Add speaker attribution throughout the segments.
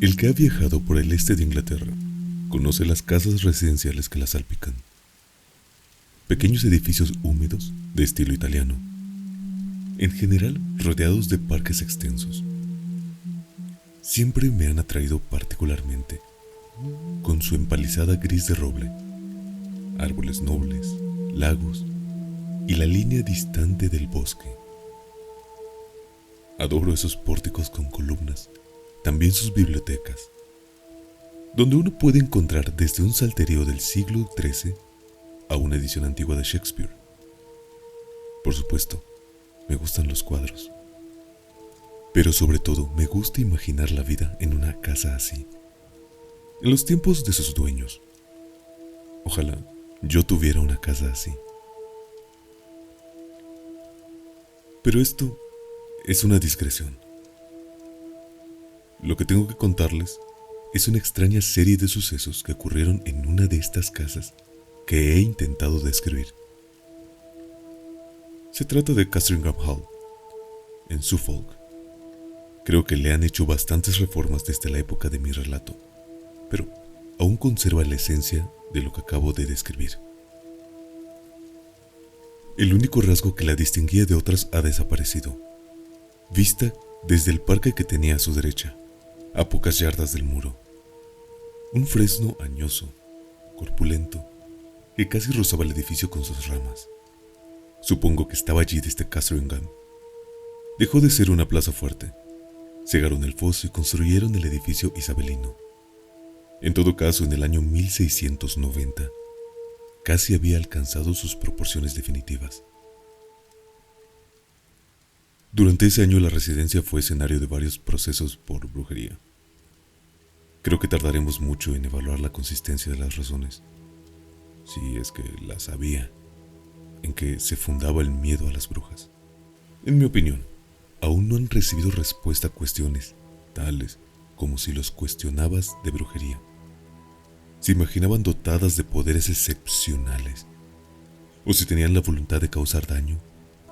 Speaker 1: El que ha viajado por el este de Inglaterra conoce las casas residenciales que las salpican. Pequeños edificios húmedos de estilo italiano, en general rodeados de parques extensos. Siempre me han atraído particularmente, con su empalizada gris de roble, árboles nobles, lagos y la línea distante del bosque. Adoro esos pórticos con columnas, también sus bibliotecas, donde uno puede encontrar desde un salterio del siglo XIII a una edición antigua de Shakespeare. Por supuesto, me gustan los cuadros, pero sobre todo me gusta imaginar la vida en una casa así, en los tiempos de sus dueños. Ojalá yo tuviera una casa así. Pero esto es una discreción. Lo que tengo que contarles es una extraña serie de sucesos que ocurrieron en una de estas casas que he intentado describir. Se trata de Castringham Hall, en Suffolk. Creo que le han hecho bastantes reformas desde la época de mi relato, pero aún conserva la esencia de lo que acabo de describir. El único rasgo que la distinguía de otras ha desaparecido. Vista desde el parque que tenía a su derecha, a pocas yardas del muro. Un fresno añoso, corpulento, que casi rozaba el edificio con sus ramas. Supongo que estaba allí desde Castringham. Dejó de ser una plaza fuerte. Cegaron el foso y construyeron el edificio isabelino. En todo caso, en el año 1690, casi había alcanzado sus proporciones definitivas. Durante ese año la residencia fue escenario de varios procesos por brujería. Creo que tardaremos mucho en evaluar la consistencia de las razones, si es que las había, en que se fundaba el miedo a las brujas. En mi opinión, aún no han recibido respuesta a cuestiones tales como si los cuestionabas de brujería se imaginaban dotadas de poderes excepcionales, o si tenían la voluntad de causar daño,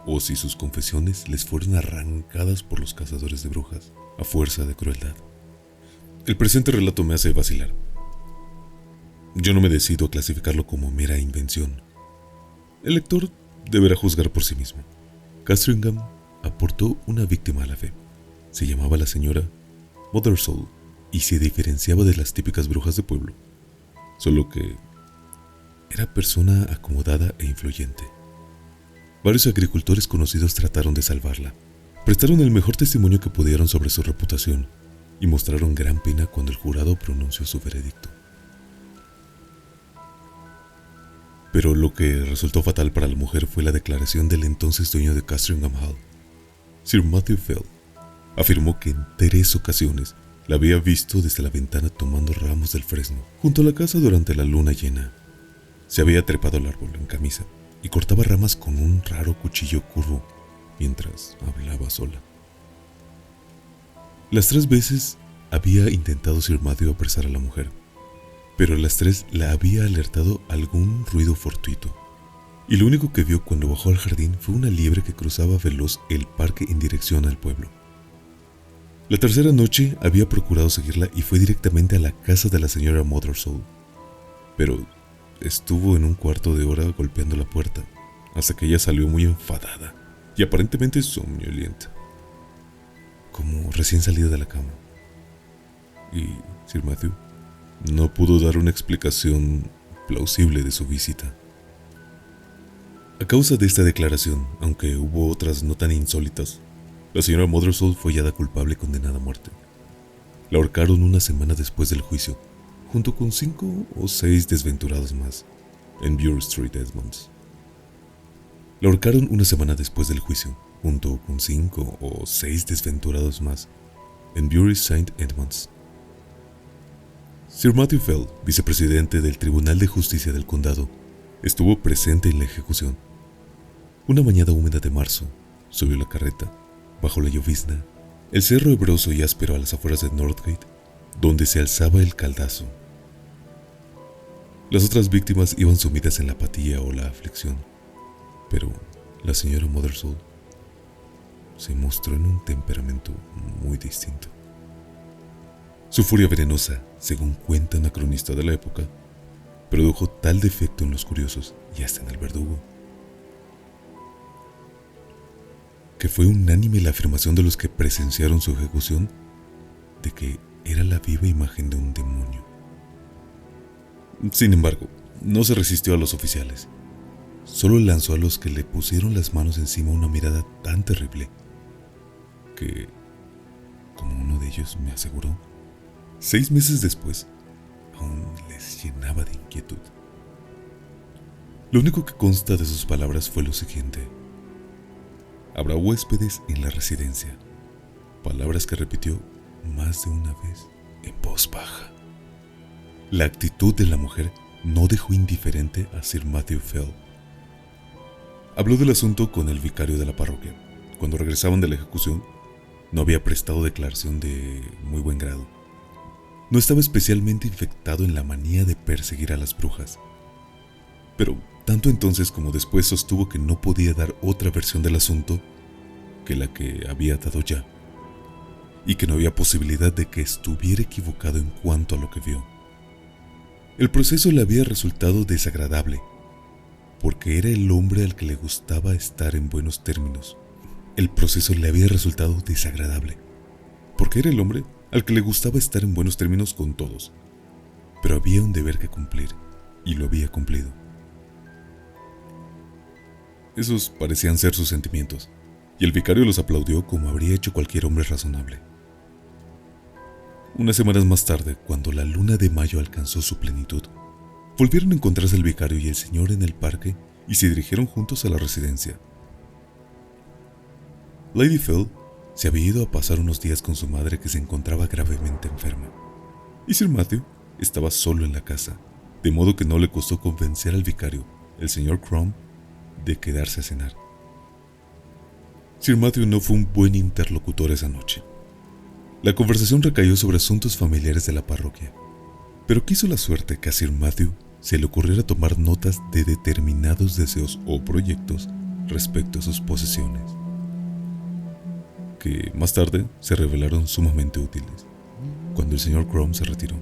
Speaker 1: o si sus confesiones les fueron arrancadas por los cazadores de brujas a fuerza de crueldad. El presente relato me hace vacilar. Yo no me decido a clasificarlo como mera invención. El lector deberá juzgar por sí mismo. Castringham aportó una víctima a la fe. Se llamaba la señora Mothersole y se diferenciaba de las típicas brujas de pueblo, solo que era persona acomodada e influyente. Varios agricultores conocidos trataron de salvarla, prestaron el mejor testimonio que pudieron sobre su reputación y mostraron gran pena cuando el jurado pronunció su veredicto. Pero lo que resultó fatal para la mujer fue la declaración del entonces dueño de Castringham Hall. Sir Matthew Fell afirmó que en 3 ocasiones la había visto desde la ventana tomando ramos del fresno junto a la casa durante la luna llena. Se había trepado al árbol en camisa y cortaba ramas con un raro cuchillo curvo mientras hablaba sola. Las 3 veces había intentado Sir Matthew apresar a la mujer, pero las 3 la había alertado algún ruido fortuito, y lo único que vio cuando bajó al jardín fue una liebre que cruzaba veloz el parque en dirección al pueblo. La tercera noche había procurado seguirla y fue directamente a la casa de la señora Mothersole, pero estuvo en un cuarto de hora golpeando la puerta, hasta que ella salió muy enfadada y aparentemente somnolienta, como recién salida de la cama. Y Sir Matthew no pudo dar una explicación plausible de su visita. A causa de esta declaración, aunque hubo otras no tan insólitas, la señora Mothersole fue hallada culpable y condenada a muerte. La ahorcaron una semana después del juicio, junto con 5 o 6 desventurados más, en Bury Street, Edmonds. La ahorcaron una semana después del juicio, junto con 5 o 6 desventurados más, en Bury St. Edmunds. Sir Matthew Fell, vicepresidente del Tribunal de Justicia del Condado, estuvo presente en la ejecución. Una mañana húmeda de marzo, subió la carreta, bajo la llovizna, el cerro hebroso y áspero a las afueras de Northgate, donde se alzaba el caldazo. Las otras víctimas iban sumidas en la apatía o la aflicción, pero la señora Mothersole se mostró en un temperamento muy distinto. Su furia venenosa, según cuenta una cronista de la época, produjo tal defecto en los curiosos y hasta en el verdugo, que fue unánime la afirmación de los que presenciaron su ejecución de que era la viva imagen de un demonio. Sin embargo, no se resistió a los oficiales. Solo lanzó a los que le pusieron las manos encima una mirada tan terrible que, como uno de ellos me aseguró, 6 meses después, aún les llenaba de inquietud. Lo único que consta de sus palabras fue lo siguiente: habrá huéspedes en la residencia. Palabras que repitió más de una vez en voz baja. La actitud de la mujer no dejó indiferente a Sir Matthew Fell. Habló del asunto con el vicario de la parroquia. Cuando regresaban de la ejecución, no había prestado declaración de muy buen grado. No estaba especialmente infectado en la manía de perseguir a las brujas. Pero tanto entonces como después sostuvo que no podía dar otra versión del asunto que la que había dado ya, y que no había posibilidad de que estuviera equivocado en cuanto a lo que vio. El proceso le había resultado desagradable, porque era el hombre al que le gustaba estar en buenos términos. El proceso le había resultado desagradable, porque era el hombre al que le gustaba estar en buenos términos con todos. Pero había un deber que cumplir, y lo había cumplido. Esos parecían ser sus sentimientos, y el vicario los aplaudió como habría hecho cualquier hombre razonable. Unas semanas más tarde, cuando la luna de mayo alcanzó su plenitud, volvieron a encontrarse el vicario y el señor en el parque y se dirigieron juntos a la residencia. Lady Fell se había ido a pasar unos días con su madre, que se encontraba gravemente enferma, y Sir Matthew estaba solo en la casa, de modo que no le costó convencer al vicario, el señor Crumb, de quedarse a cenar. Sir Matthew no fue un buen interlocutor esa noche. La conversación recayó sobre asuntos familiares de la parroquia, pero quiso la suerte que a Sir Matthew se le ocurriera tomar notas de determinados deseos o proyectos respecto a sus posesiones, que más tarde se revelaron sumamente útiles. Cuando el señor Crumb se retiró,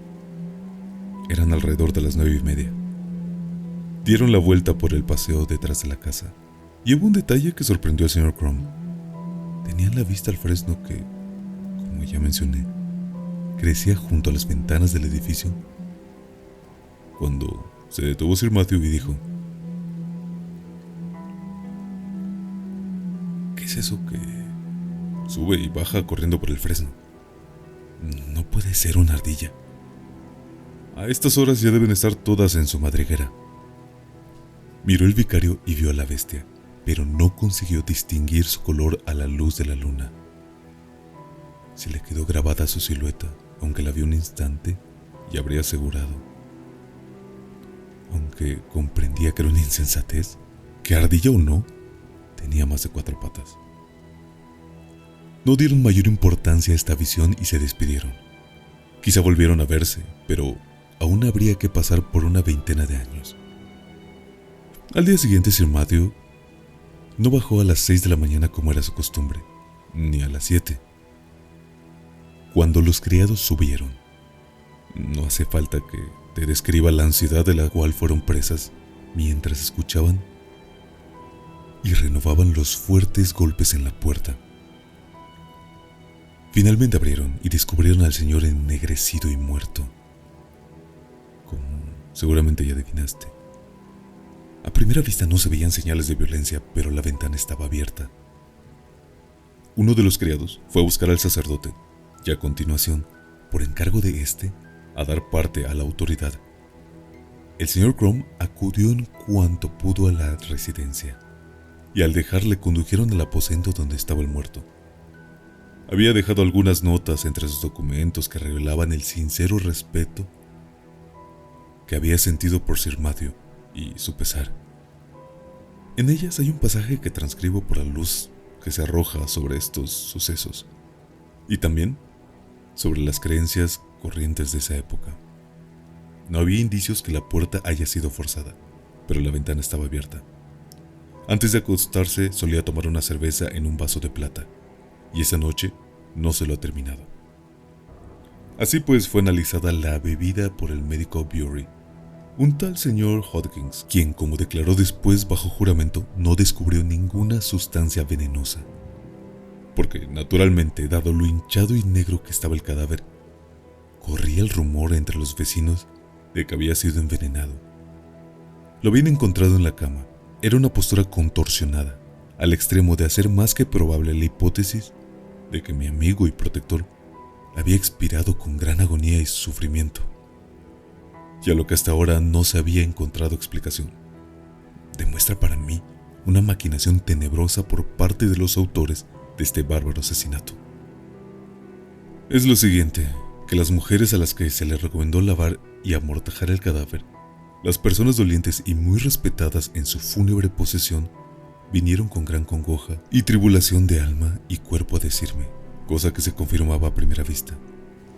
Speaker 1: eran alrededor de las 9:30. Dieron la vuelta por el paseo detrás de la casa, y hubo un detalle que sorprendió al señor Crumb. Tenían la vista al fresno que, como ya mencioné, crecía junto a las ventanas del edificio, cuando se detuvo Sir Matthew y dijo: ¿qué es eso que sube y baja corriendo por el fresno? No puede ser una ardilla. A estas horas ya deben estar todas en su madriguera. Miró el vicario y vio a la bestia, pero no consiguió distinguir su color a la luz de la luna. Se le quedó grabada su silueta, aunque la vio un instante y habría asegurado, aunque comprendía que era una insensatez, que ardilla o no, tenía más de 4 patas. No dieron mayor importancia a esta visión y se despidieron. Quizá volvieron a verse, pero aún habría que pasar por una 20 de años. Al día siguiente, Sir Matthew no bajó a las 6 de la mañana como era su costumbre, ni a las 7. Cuando los criados subieron, no hace falta que te describa la ansiedad de la cual fueron presas mientras escuchaban y renovaban los fuertes golpes en la puerta. Finalmente abrieron y descubrieron al señor ennegrecido y muerto, como seguramente ya adivinaste. A primera vista no se veían señales de violencia, pero la ventana estaba abierta. Uno de los criados fue a buscar al sacerdote y a continuación, por encargo de éste, a dar parte a la autoridad. El señor Crumb acudió en cuanto pudo a la residencia, y al dejarle condujeron al aposento donde estaba el muerto. Había dejado algunas notas entre sus documentos que revelaban el sincero respeto que había sentido por Sir Matthew y su pesar. En ellas hay un pasaje que transcribo por la luz que se arroja sobre estos sucesos, y también sobre las creencias corrientes de esa época. No había indicios que la puerta haya sido forzada, pero la ventana estaba abierta. Antes de acostarse solía tomar una cerveza en un vaso de plata, y esa noche no se lo ha terminado. Así pues fue analizada la bebida por el médico Bury, un tal señor Hodgkins, quien, como declaró después bajo juramento, no descubrió ninguna sustancia venenosa. Porque, naturalmente, dado lo hinchado y negro que estaba el cadáver, corría el rumor entre los vecinos de que había sido envenenado. Lo habían encontrado en la cama. Era una postura contorsionada, al extremo de hacer más que probable la hipótesis de que mi amigo y protector había expirado con gran agonía y sufrimiento, y a lo que hasta ahora no se había encontrado explicación. Demuestra para mí una maquinación tenebrosa por parte de los autores de este bárbaro asesinato. Es lo siguiente, que las mujeres a las que se les recomendó lavar y amortajar el cadáver, las personas dolientes y muy respetadas en su fúnebre posesión, vinieron con gran congoja y tribulación de alma y cuerpo a decirme, cosa que se confirmaba a primera vista,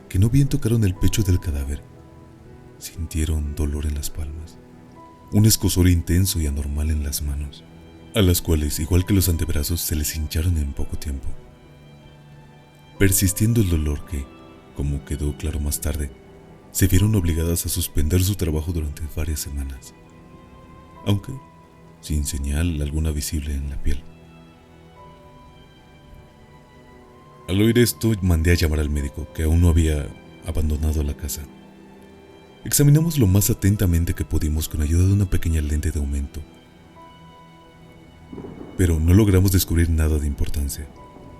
Speaker 1: que no bien tocaron el pecho del cadáver, sintieron dolor en las palmas, un escozor intenso y anormal en las manos, a las cuales, igual que los antebrazos, se les hincharon en poco tiempo, persistiendo el dolor que, como quedó claro más tarde, se vieron obligadas a suspender su trabajo durante varias semanas, aunque sin señal alguna visible en la piel. Al oír esto, mandé a llamar al médico, que aún no había abandonado la casa. Examinamos lo más atentamente que pudimos con ayuda de una pequeña lente de aumento, pero no logramos descubrir nada de importancia,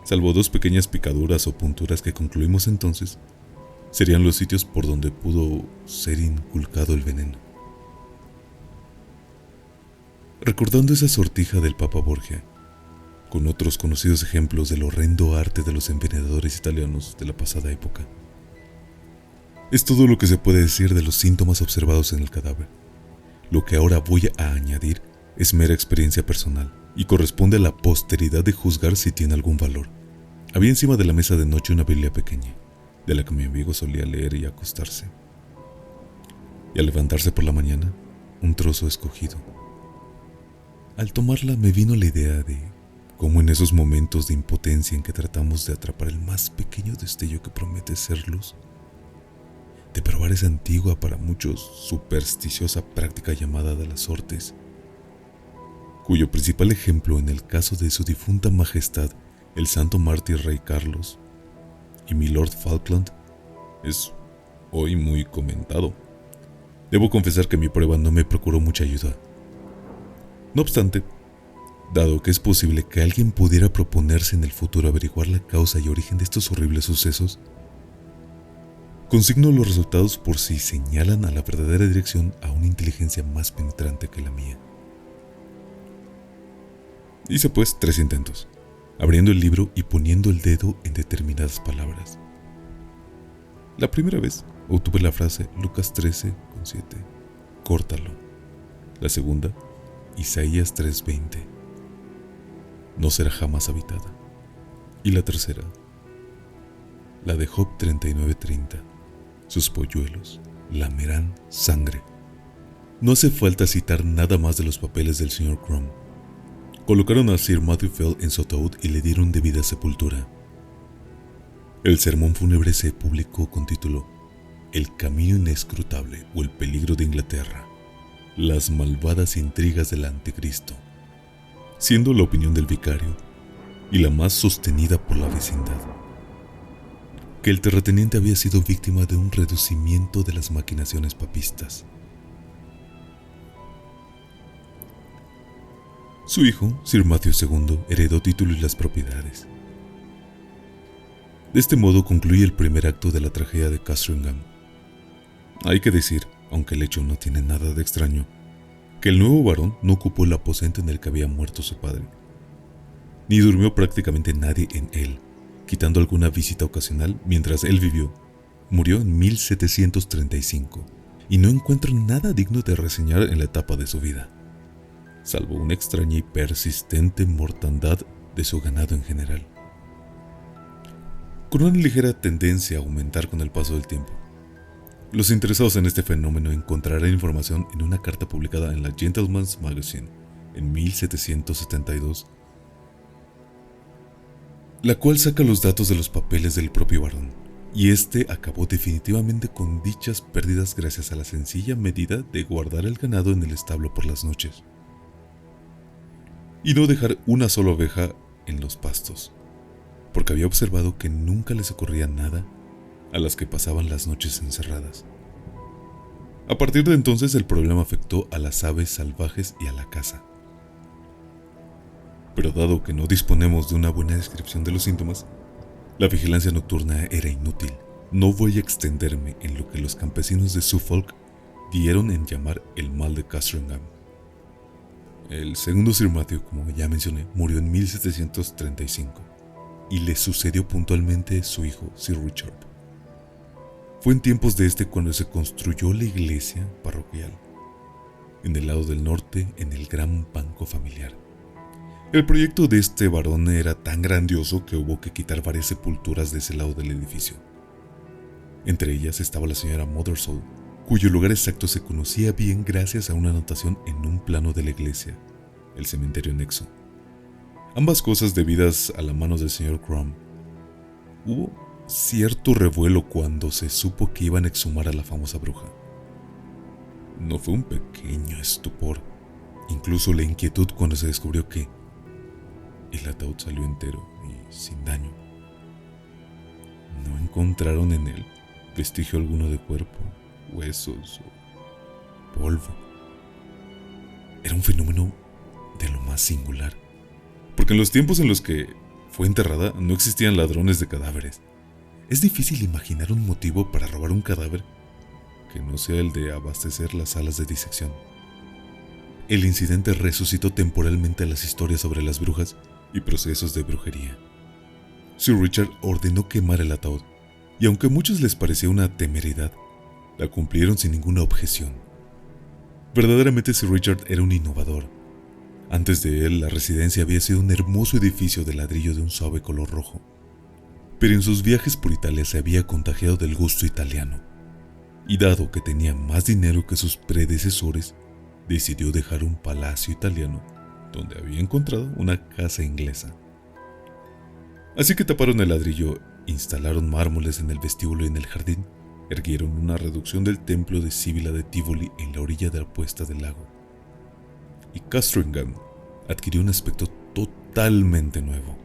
Speaker 1: salvo 2 pequeñas picaduras o punturas que concluimos entonces serían los sitios por donde pudo ser inculcado el veneno. Recordando esa sortija del Papa Borgia, con otros conocidos ejemplos del horrendo arte de los envenenadores italianos de la pasada época, es todo lo que se puede decir de los síntomas observados en el cadáver. Lo que ahora voy a añadir es mera experiencia personal y corresponde a la posteridad de juzgar si tiene algún valor. Había encima de la mesa de noche una Biblia pequeña, de la que mi amigo solía leer y acostarse. Y al levantarse por la mañana, un trozo escogido. Al tomarla me vino la idea de cómo en esos momentos de impotencia en que tratamos de atrapar el más pequeño destello que promete ser luz, de probar esa antigua para muchos supersticiosa práctica llamada de las sortes, cuyo principal ejemplo en el caso de su difunta majestad, el santo mártir rey Carlos, y mi Lord Falkland, es hoy muy comentado. Debo confesar que mi prueba no me procuró mucha ayuda. No obstante, dado que es posible que alguien pudiera proponerse en el futuro averiguar la causa y origen de estos horribles sucesos, consigno los resultados por si señalan a la verdadera dirección a una inteligencia más penetrante que la mía. Hice pues 3 intentos, abriendo el libro y poniendo el dedo en determinadas palabras. La primera vez obtuve la frase Lucas 13:7, córtalo. La segunda, Isaías 3:20, no será jamás habitada. Y la tercera, la de Job 39:30, sus polluelos lamerán sangre. No hace falta citar nada más de los papeles del Sr. Crumb. Colocaron a Sir Matthew Fell en su ataúd y le dieron debida sepultura. El sermón fúnebre se publicó con título El camino inescrutable o el peligro de Inglaterra, las malvadas intrigas del anticristo, siendo la opinión del vicario y la más sostenida por la vecindad, que el terrateniente había sido víctima de un reducimiento de las maquinaciones papistas. Su hijo, Sir Matthew II, heredó título y las propiedades. De este modo concluye el primer acto de la tragedia de Castringham. Hay que decir, aunque el hecho no tiene nada de extraño, que el nuevo varón no ocupó el aposento en el que había muerto su padre, ni durmió prácticamente nadie en él, quitando alguna visita ocasional mientras él vivió. Murió en 1735, y no encuentro nada digno de reseñar en la etapa de su vida, salvo una extraña y persistente mortandad de su ganado en general, con una ligera tendencia a aumentar con el paso del tiempo. Los interesados en este fenómeno encontrarán información en una carta publicada en la Gentleman's Magazine en 1772, la cual saca los datos de los papeles del propio varón, y este acabó definitivamente con dichas pérdidas gracias a la sencilla medida de guardar el ganado en el establo por las noches y no dejar una sola oveja en los pastos, porque había observado que nunca les ocurría nada a las que pasaban las noches encerradas. A partir de entonces el problema afectó a las aves salvajes y a la caza. Pero dado que no disponemos de una buena descripción de los síntomas, la vigilancia nocturna era inútil. No voy a extenderme en lo que los campesinos de Suffolk dieron en llamar el mal de Castringham. El segundo Sir Matthew, como ya mencioné, murió en 1735 y le sucedió puntualmente su hijo Sir Richard. Fue en tiempos de este cuando se construyó la iglesia parroquial, en el lado del norte, en el gran banco familiar. El proyecto de este varón era tan grandioso que hubo que quitar varias sepulturas de ese lado del edificio. Entre ellas estaba la señora Mothersole, cuyo lugar exacto se conocía bien gracias a una anotación en un plano de la iglesia, el cementerio anexo. Ambas cosas debidas a la mano del señor Crumb. Hubo cierto revuelo cuando se supo que iban a exhumar a la famosa bruja. No fue un pequeño estupor, incluso la inquietud cuando se descubrió que el ataúd salió entero y sin daño. No encontraron en él vestigio alguno de cuerpo, huesos o polvo. Era un fenómeno de lo más singular, porque en los tiempos en los que fue enterrada no existían ladrones de cadáveres. Es difícil imaginar un motivo para robar un cadáver que no sea el de abastecer las salas de disección. El incidente resucitó temporalmente las historias sobre las brujas y procesos de brujería. Sir Richard ordenó quemar el ataúd, y aunque a muchos les parecía una temeridad, la cumplieron sin ninguna objeción. Verdaderamente Sir Richard era un innovador. Antes de él, la residencia había sido un hermoso edificio de ladrillo de un suave color rojo, pero en sus viajes por Italia se había contagiado del gusto italiano, y dado que tenía más dinero que sus predecesores, decidió dejar un palacio italiano donde había encontrado una casa inglesa. Así que taparon el ladrillo, instalaron mármoles en el vestíbulo y en el jardín, erguieron una reducción del templo de Sibila de Tivoli en la orilla de la puesta del lago, y Castringham adquirió un aspecto totalmente nuevo.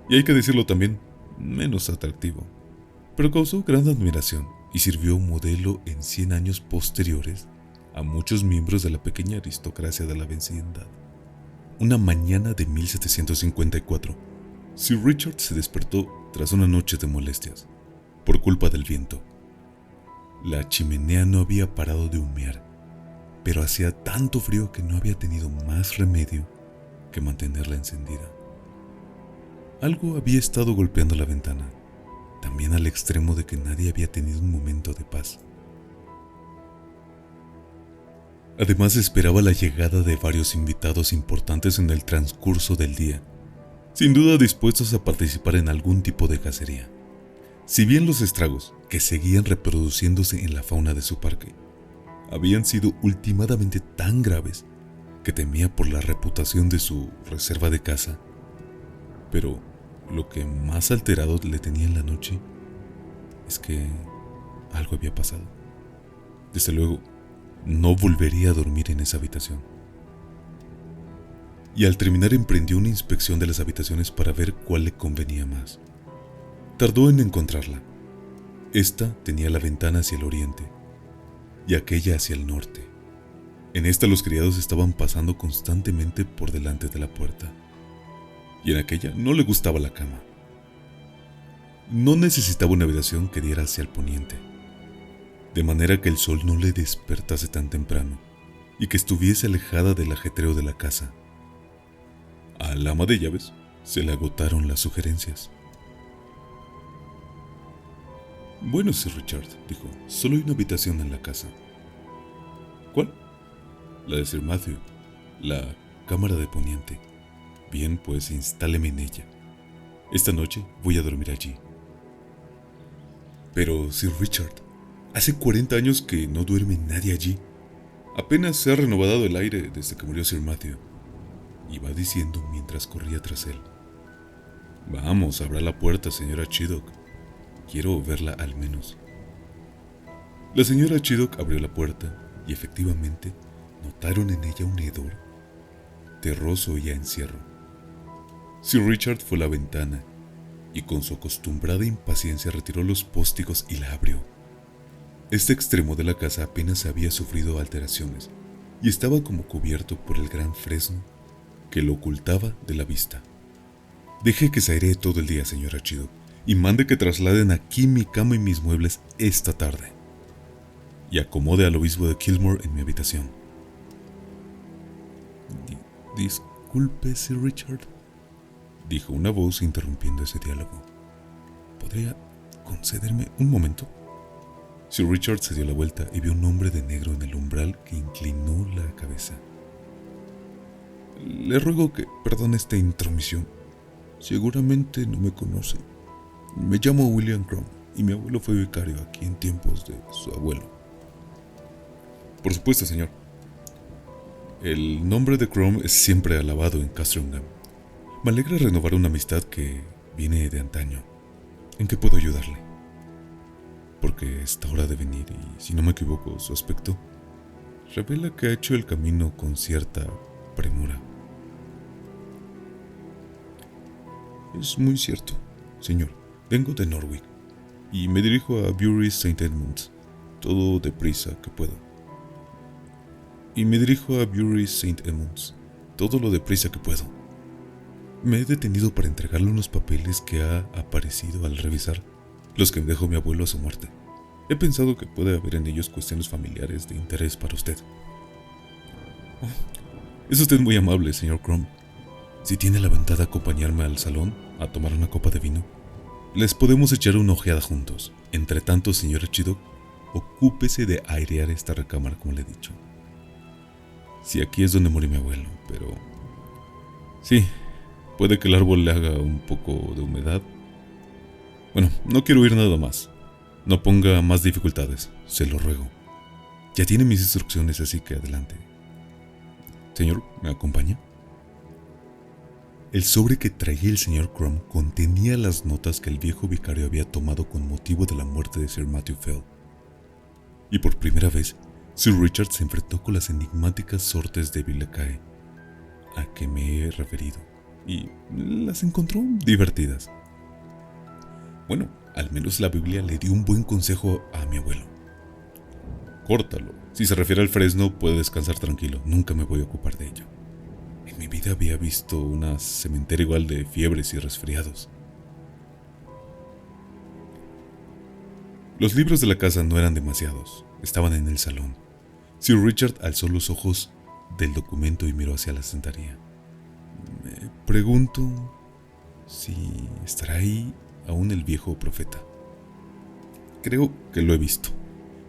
Speaker 1: Y hay que decirlo también, menos atractivo, pero causó gran admiración y sirvió modelo en 100 años posteriores a muchos miembros de la pequeña aristocracia de la vecindad. Una mañana de 1754, Sir Richard se despertó tras una noche de molestias, por culpa del viento. La chimenea no había parado de humear, pero hacía tanto frío que no había tenido más remedio que mantenerla encendida. Algo había estado golpeando la ventana, también al extremo de que nadie había tenido un momento de paz. Además esperaba la llegada de varios invitados importantes en el transcurso del día, sin duda dispuestos a participar en algún tipo de cacería. Si bien los estragos, que seguían reproduciéndose en la fauna de su parque, habían sido últimamente tan graves que temía por la reputación de su reserva de caza, pero lo que más alterado le tenía en la noche es que algo había pasado. Desde luego, no volvería a dormir en esa habitación. Y al terminar emprendió una inspección de las habitaciones para ver cuál le convenía más. Tardó en encontrarla. Esta tenía la ventana hacia el oriente y aquella hacia el norte. En esta los criados estaban pasando constantemente por delante de la puerta, y en aquella no le gustaba la cama. No necesitaba una habitación que diera hacia el poniente, de manera que el sol no le despertase tan temprano y que estuviese alejada del ajetreo de la casa. Al ama de llaves se le agotaron las sugerencias. Bueno, Sir Richard, dijo, solo hay una habitación en la casa. ¿Cuál? La de Sir Matthew, la cámara de poniente. Bien, pues instáleme en ella. Esta noche voy a dormir allí. Pero, Sir Richard, hace 40 años que no duerme nadie allí. Apenas se ha renovado el aire desde que murió Sir Matthew, iba diciendo mientras corría tras él. Vamos, abra la puerta, señora Chiddock. Quiero verla al menos. La señora Chidok abrió la puerta y efectivamente notaron en ella un hedor terroso y a encierro. Sir Richard fue a la ventana y con su acostumbrada impaciencia retiró los póstigos y la abrió. Este extremo de la casa apenas había sufrido alteraciones y estaba como cubierto por el gran fresno que lo ocultaba de la vista. Deje que se airee todo el día, señora Chidok, y mande que trasladen aquí mi cama y mis muebles esta tarde. Y acomode al obispo de Kilmore en mi habitación. Disculpe, Sir Richard, dijo una voz interrumpiendo ese diálogo. ¿Podría concederme un momento? Sir Richard se dio la vuelta y vio un hombre de negro en el umbral que inclinó la cabeza. Le ruego que perdone esta intromisión. Seguramente no me conoce. Me llamo William Crumb y mi abuelo fue vicario aquí en tiempos de su abuelo. Por supuesto, señor. El nombre de Crumb es siempre alabado en Castringham. Me alegra renovar una amistad que viene de antaño. ¿En qué puedo ayudarle? Porque está hora de venir y, si no me equivoco, su aspecto revela que ha hecho el camino con cierta premura. Es muy cierto, señor. Vengo de Norwich y me dirijo a Bury St. Edmunds, todo deprisa que puedo. Todo lo deprisa que puedo. Me he detenido para entregarle unos papeles que ha aparecido al revisar, los que dejó mi abuelo a su muerte. He pensado que puede haber en ellos cuestiones familiares de interés para usted. Es usted muy amable, señor Crumb. Si tiene la bondad de acompañarme al salón a tomar una copa de vino, les podemos echar una ojeada juntos. Entre tanto, señora Chidok, ocúpese de airear esta recámara, como le he dicho. Sí, aquí es donde murió mi abuelo, pero... sí, puede que el árbol le haga un poco de humedad. Bueno, no quiero oír nada más. No ponga más dificultades, se lo ruego. Ya tiene mis instrucciones, así que adelante. Señor, ¿me acompaña? El sobre que traía el señor Crumb contenía las notas que el viejo vicario había tomado con motivo de la muerte de Sir Matthew Fell. Y por primera vez, Sir Richard se enfrentó con las enigmáticas sortes de Villacae a que me he referido, y las encontró divertidas. Bueno, al menos la Biblia le dio un buen consejo a mi abuelo. Córtalo. Si se refiere al fresno, puede descansar tranquilo. Nunca me voy a ocupar de ello. En mi vida había visto una cementerio igual de fiebres y resfriados. Los libros de la casa no eran demasiados. Estaban en el salón. Sir Richard alzó los ojos del documento y miró hacia la estantería. Me pregunto si estará ahí aún el viejo profeta. Creo que lo he visto.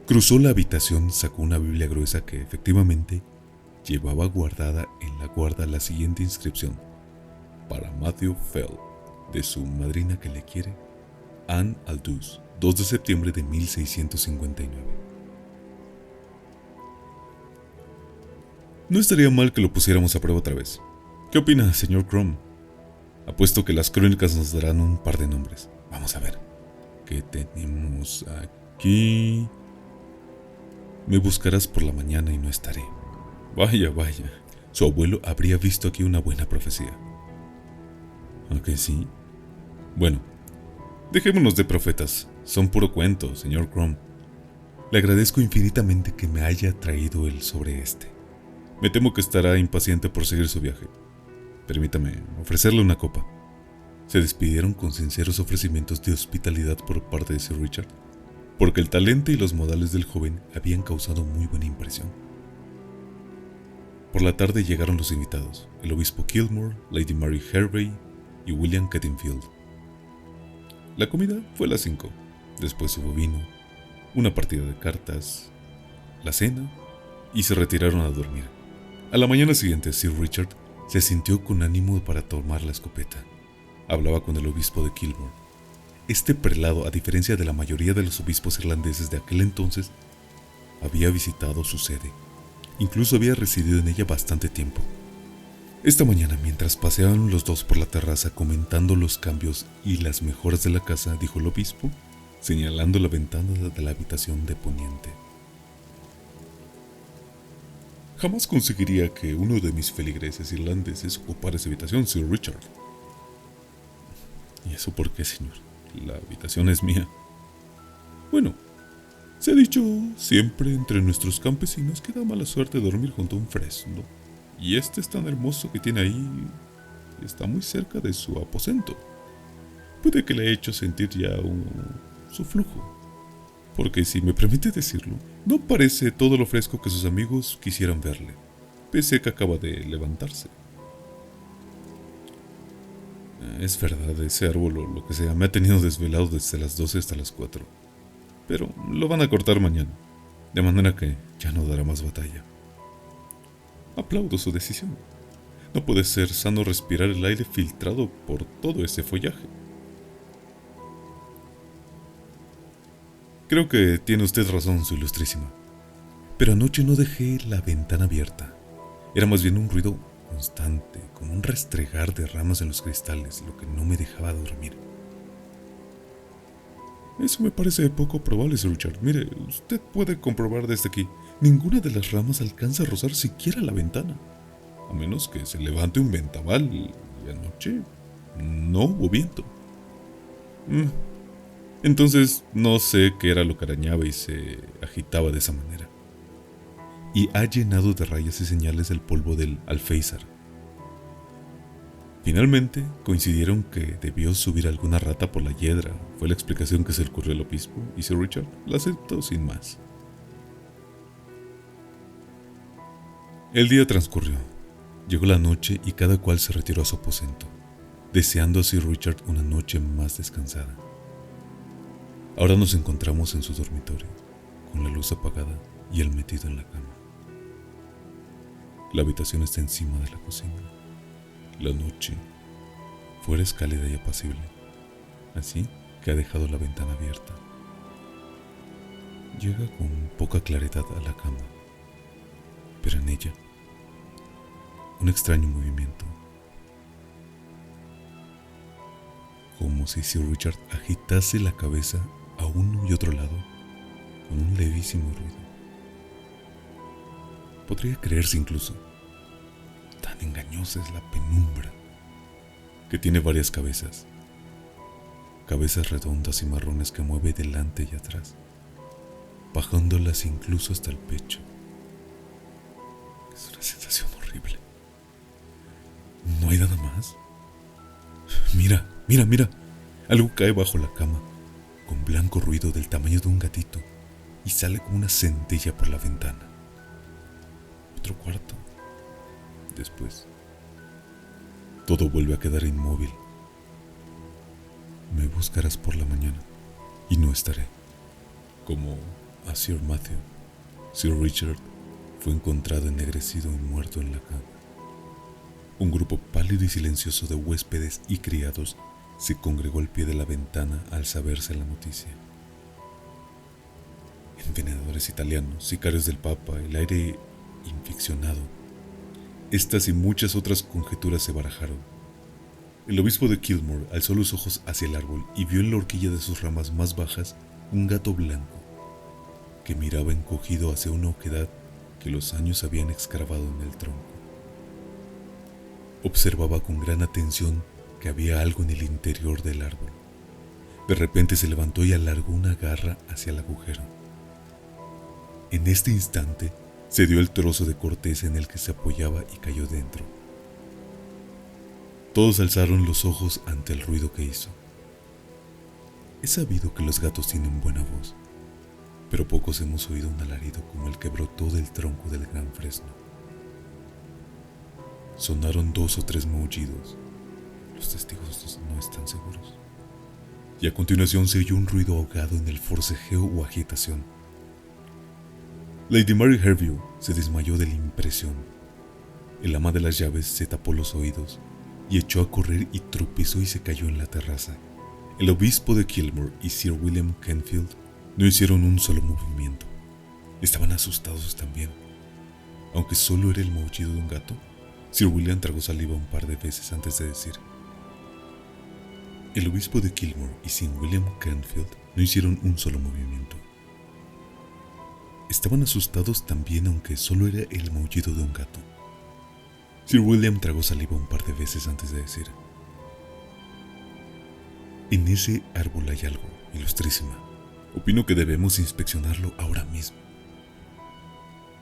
Speaker 1: Cruzó la habitación, sacó una Biblia gruesa que efectivamente llevaba guardada en la guarda la siguiente inscripción: para Matthew Fell, de su madrina que le quiere, Anne Aldous, 2 de septiembre de 1659. No estaría mal que lo pusiéramos a prueba otra vez. ¿Qué opina, señor Crumb? Apuesto que las crónicas nos darán un par de nombres. Vamos a ver. ¿Qué tenemos aquí? Me buscarás por la mañana y no estaré. Vaya, vaya. Su abuelo habría visto aquí una buena profecía. ¿A que sí? Bueno, dejémonos de profetas. Son puro cuento, señor Crumb. Le agradezco infinitamente que me haya traído el sobre este. Me temo que estará impaciente por seguir su viaje. Permítame ofrecerle una copa. Se despidieron con sinceros ofrecimientos de hospitalidad por parte de Sir Richard, porque el talento y los modales del joven habían causado muy buena impresión. Por la tarde llegaron los invitados: el obispo Kilmore, Lady Mary Hervey y William Kettenfield. La comida fue a las 5. Después hubo vino, una partida de cartas, la cena, y se retiraron a dormir. A la mañana siguiente, Sir Richard se sintió con ánimo para tomar la escopeta. Hablaba con el obispo de Kilmore. Este prelado, a diferencia de la mayoría de los obispos irlandeses de aquel entonces, había visitado su sede. Incluso había residido en ella bastante tiempo. Esta mañana, mientras paseaban los dos por la terraza comentando los cambios y las mejoras de la casa, dijo el obispo, señalando la ventana de la habitación de poniente. Jamás conseguiría que uno de mis feligreses irlandeses ocupara esa habitación, Sir Richard. ¿Y eso por qué, señor? La habitación es mía. Bueno, se ha dicho siempre entre nuestros campesinos que da mala suerte dormir junto a un fresno. Y este es tan hermoso que tiene ahí, está muy cerca de su aposento. Puede que le haya hecho sentir ya su flujo. Porque si me permite decirlo, no parece todo lo fresco que sus amigos quisieran verle, pese a que acaba de levantarse. Es verdad, ese árbol o lo que sea me ha tenido desvelado desde las 12 hasta las 4. Pero lo van a cortar mañana, de manera que ya no dará más batalla. Aplaudo su decisión. No puede ser sano respirar el aire filtrado por todo ese follaje. Creo que tiene usted razón, su ilustrísima. Pero anoche no dejé la ventana abierta. Era más bien un ruido constante, como un restregar de ramas en los cristales, lo que no me dejaba dormir. Eso me parece poco probable, Sir Richard. Mire, usted puede comprobar desde aquí. Ninguna de las ramas alcanza a rozar siquiera la ventana. A menos que se levante un vendaval y anoche no hubo viento. Entonces no sé qué era lo que arañaba y se agitaba de esa manera. Y ha llenado de rayas y señales el polvo del alféizar. Finalmente coincidieron que debió subir alguna rata por la hiedra. Fue la explicación que se le ocurrió al obispo y Sir Richard la aceptó sin más. El día transcurrió. Llegó la noche y cada cual se retiró a su aposento, deseando a Sir Richard una noche más descansada. Ahora nos encontramos en su dormitorio, con la luz apagada y él metido en la cama. La habitación está encima de la cocina. La noche fuera es cálida y apacible, así que ha dejado la ventana abierta. Llega con poca claridad a la cama, pero en ella un extraño movimiento, como si Sir Richard agitase la cabeza a uno y otro lado con un levísimo ruido. Podría creerse incluso, tan engañosa es la penumbra, que tiene varias cabezas redondas y marrones que mueve delante y atrás, bajándolas incluso hasta el pecho. Es una sensación horrible. ¿No hay nada más? Mira, mira, mira. Algo cae bajo la cama, con blanco ruido del tamaño de un gatito, y sale como una centella por la ventana. Otro cuarto. Después, todo vuelve a quedar inmóvil. Me buscarás por la mañana, y no estaré. Como a Sir Matthew, Sir Richard fue encontrado ennegrecido y muerto en la cama. Un grupo pálido y silencioso de huéspedes y criados se congregó al pie de la ventana al saberse la noticia. Envenenadores italianos, sicarios del Papa, el aire inficcionado. Estas y muchas otras conjeturas se barajaron. El obispo de Kilmore alzó los ojos hacia el árbol y vio en la horquilla de sus ramas más bajas un gato blanco que miraba encogido hacia una oquedad que los años habían excavado en el tronco. Observaba con gran atención que había algo en el interior del árbol. De repente se levantó y alargó una garra hacia el agujero. En este instante se dio el trozo de corteza en el que se apoyaba y cayó dentro. Todos alzaron los ojos ante el ruido que hizo. He sabido que los gatos tienen buena voz, pero pocos hemos oído un alarido como el que brotó del tronco del gran fresno. Sonaron 2 o 3 maullidos. Los testigos no están seguros. Y a continuación se oyó un ruido ahogado en el forcejeo o agitación. Lady Mary Herview se desmayó de la impresión. El ama de las llaves se tapó los oídos y echó a correr y tropezó y se cayó en la terraza. El obispo de Kilmore y Sir William Canfield no hicieron un solo movimiento. Estaban asustados también. Aunque solo era el maullido de un gato, Sir William tragó saliva un par de veces antes de decir. El obispo de Kilmore y Sir William Canfield no hicieron un solo movimiento. Estaban asustados también, aunque solo era el maullido de un gato. Sir William tragó saliva un par de veces antes de decir: en ese árbol hay algo, Ilustrísima. Opino que debemos inspeccionarlo ahora mismo.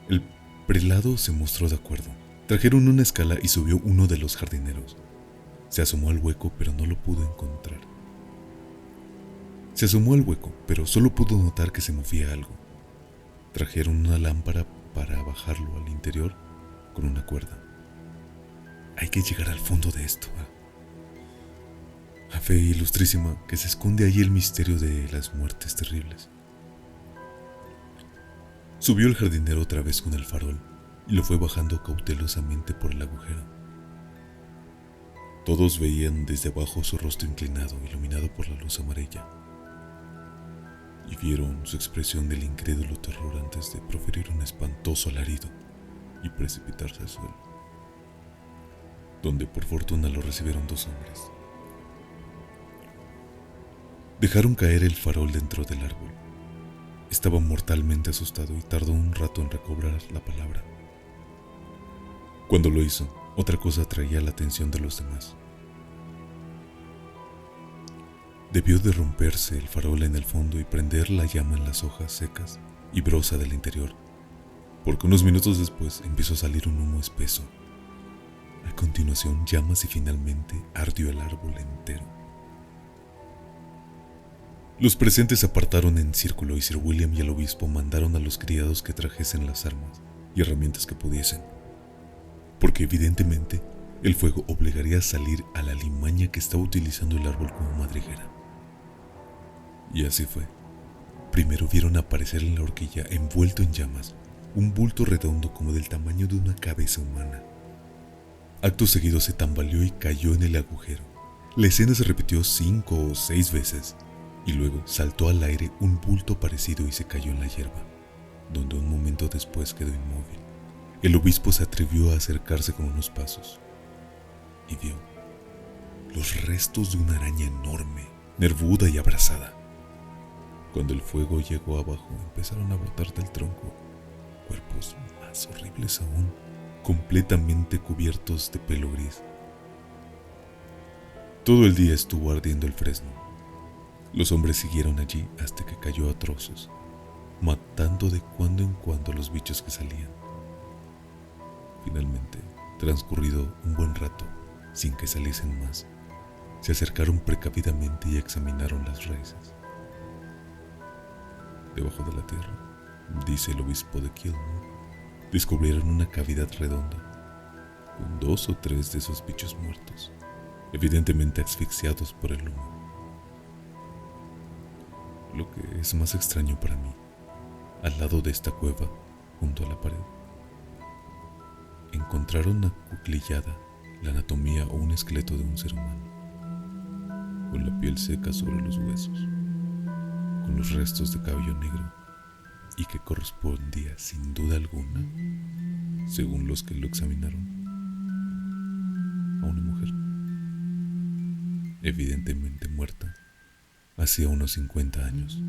Speaker 1: El prelado se mostró de acuerdo. Trajeron una escala y subió uno de los jardineros. Se asomó al hueco, pero no lo pudo encontrar. Se asomó al hueco, pero solo pudo notar que se movía algo. Trajeron una lámpara para bajarlo al interior con una cuerda. Hay que llegar al fondo de esto. A fe, Ilustrísima, que se esconde ahí el misterio de las muertes terribles. Subió el jardinero otra vez con el farol y lo fue bajando cautelosamente por el agujero. Todos veían desde abajo su rostro inclinado, iluminado por la luz amarilla, y vieron su expresión del incrédulo terror antes de proferir un espantoso alarido y precipitarse al suelo, donde por fortuna lo recibieron dos hombres. Dejaron caer el farol dentro del árbol. Estaba mortalmente asustado y tardó un rato en recobrar la palabra. Cuando lo hizo, otra cosa atraía la atención de los demás. Debió de romperse el farol en el fondo y prender la llama en las hojas secas y brosa del interior, porque unos minutos después empezó a salir un humo espeso. A continuación, llamas y finalmente ardió el árbol entero. Los presentes se apartaron en círculo y Sir William y el obispo mandaron a los criados que trajesen las armas y herramientas que pudiesen, porque evidentemente el fuego obligaría a salir a la alimaña que estaba utilizando el árbol como madriguera. Y así fue. Primero vieron aparecer en la horquilla, envuelto en llamas, un bulto redondo como del tamaño de una cabeza humana. Acto seguido se tambaleó y cayó en el agujero. La escena se repitió 5 o 6 veces. Y luego saltó al aire un bulto parecido y se cayó en la hierba, donde un momento después quedó inmóvil. El obispo se atrevió a acercarse con unos pasos y vio los restos de una araña enorme, nervuda y abrasada. Cuando el fuego llegó abajo, empezaron a brotar del tronco cuerpos más horribles aún, completamente cubiertos de pelo gris. Todo el día estuvo ardiendo el fresno. Los hombres siguieron allí hasta que cayó a trozos, matando de cuando en cuando a los bichos que salían. Finalmente, transcurrido un buen rato, sin que saliesen más, se acercaron precavidamente y examinaron las raíces. Debajo de la tierra, dice el obispo de Kilmore, descubrieron una cavidad redonda, con 2 o 3 de esos bichos muertos, evidentemente asfixiados por el humo. Lo que es más extraño para mí, al lado de esta cueva, junto a la pared, encontraron acuclillada la anatomía o un esqueleto de un ser humano, con la piel seca sobre los huesos, con los restos de cabello negro, y que correspondía sin duda alguna, según los que lo examinaron, a una mujer, evidentemente muerta hacía unos 50 años.